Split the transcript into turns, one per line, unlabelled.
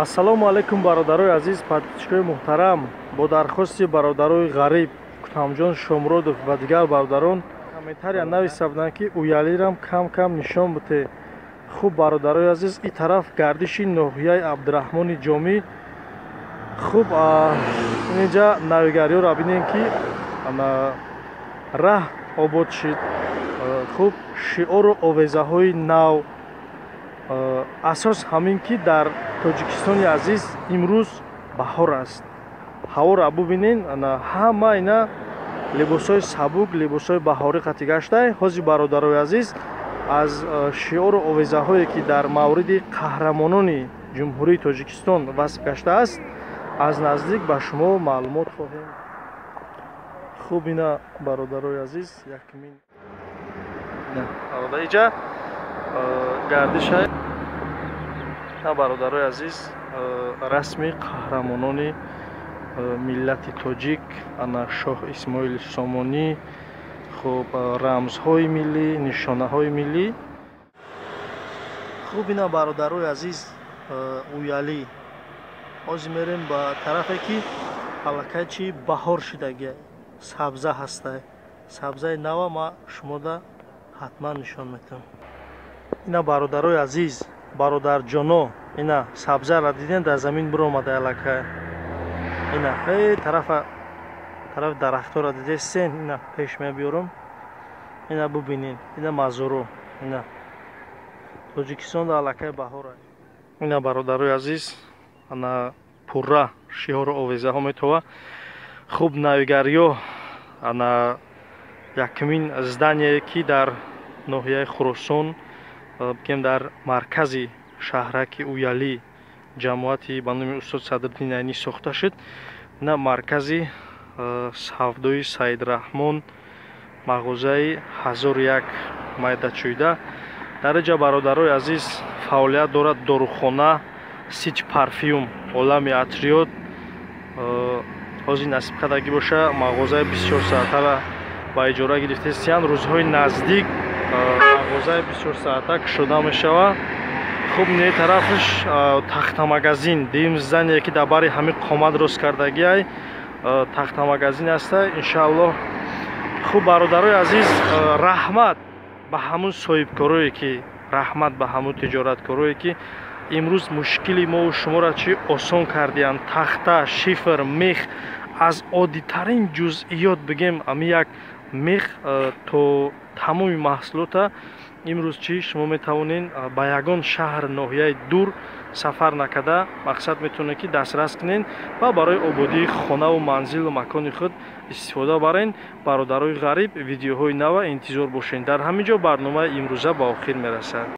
ассалому алайкум бародарои азиз, подписчикои муҳтарам. Бо дархости бародарои ғариб Кутамҷон Шомродов ва дигар бародарон комментария нависавданд ки уялирам кам-кам нишон буде. Хуб бародарои азиз, ин тараф гардиши ноҳияи Абдураҳмони Ҷомӣ. Хуб инҷа навигариёро бинем ки раҳ обод шид. Хуб шиору овезаҳои нав асос ҳамин ки дар Тоҷикистони азиз имрӯз баҳор аст. ҳаворо бубинен, ҳама ина либосҳои сабук, либосҳои баҳорӣ қатӣ гашта. ҳозир бародарои азиз, аз шиору овезаҳое ки дар мавриди қаҳрамонони ҷумҳурии Тоҷикистон васф гаштааст, аз наздик ба шумо маълумот хоҳем. хуб ина бародарои азиз, якмин иҷа гардиша бародарои азиз, расми қаҳрамонони миллати тоҷик, ана шоҳ Исмоили Сомонӣ, хуб рамзҳои миллӣ, нишонаҳои миллӣ. хуб ина бародарои азиз, уялӣ ҳозир мерем ба тарафе ки аллакай чи баҳор шидагия, сабза ҳастай. Сабзаи нава ма шумода ҳатман нишон метавам. ина бародарои азиз, бародарҷоно, ина сабзаро диден дар замин биромада аллакай. ина тарафи дарахтора дидестен, ина пеш мебиёрам. ина бубинен, ина мазоро, ина Тоҷикистонда аллакай баҳор аст. ина бародарои азиз, ана пурра шиҳору овезаҳо метова. хуб навигариё, ана якмин зданияе ки дар ноҳияи Хуросон, бигем дар маркази шаҳраки уялӣ ҷамоати ба номи устод Садриддин Айнӣ сохта шуд. ина маркази савдои Саидраҳмон, мағозаи 1001 майдачӯйда. дар инҷа бародарои азиз, фаъолият дорад дорухона, сич парфюм, олами атриёт. ҳозир насиб кардагӣ боша мағозаи 24 соатара ба иҷора гирифтестиянд. рӯзҳои наздик мағозаи 24 соата кушода мешавад. хуб не тарафш тахтамагазин, дим здание ки дар бари ҳамин қомат рост кардагиай тахтамагазин аста, иншааллоҳ. хуб бародарои азиз, раҳмат ба ҳамун соҳибкорое ки, раҳмат ба ҳамун тиҷораткорое ки имрӯз мушкили мову шуморо чи осон кардиянд. тахта, шифр, мех, аз оддитарин ҷузъиёт бигем ами як мех то тамоми маҳсулота имрӯз чи шумо метавонед ба ягон шаҳр ноҳияи дур сафар накарда мақсад метавонед ки дастрас кунед ва барои ободии хонаву манзилу макони худ истифода баред. бародарои ғариб, видеоҳои нава интизор бошед. дар ҳамин ҷо барномаи имрӯза ба охир мерасад.